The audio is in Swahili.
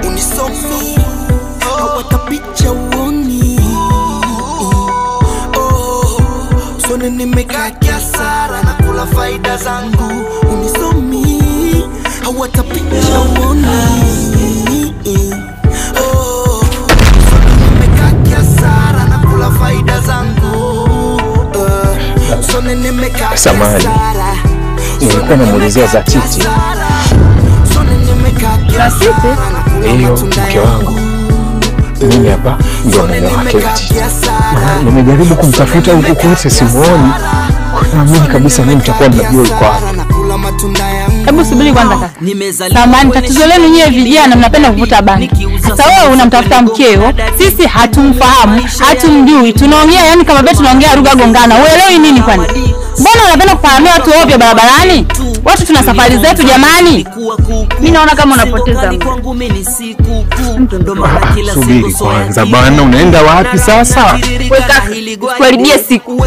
Unisomi hawatapicha uoni. Sone nimekaa kiasara na kula faida zangu. Unisomi hawatapicha uoni. Sone nimekaa kiasara na kula faida zangu. Sone nimekaa kiasara. Nilikuwa namuulizia za Titi. Na Titi? Hiyo mke wangu. Mimi hapa ndio mume wake Titi. Nimejaribu kumtafuta huko kote simuoni. Naamini kabisa mimi nitakuwa mnajua yuko wapi. Hebu subiri kwanza kaka. Samahani, tatizo lenu nyewe vijana mnapenda kuvuta bangi. Sasa wewe unamtafuta mkeo, sisi hatumfahamu, hatumjui. Tunaongea yani kama vile tunaongea lugha gongana. Uelewi nini kwani? Mbona unapenda kufahamia watu ovyo barabarani? Watu tuna safari zetu jamani. Mimi naona kama unapoteza muda. Subiri kwanza bwana, unaenda wapi sasa? Wewe kaka, kuharibia siku.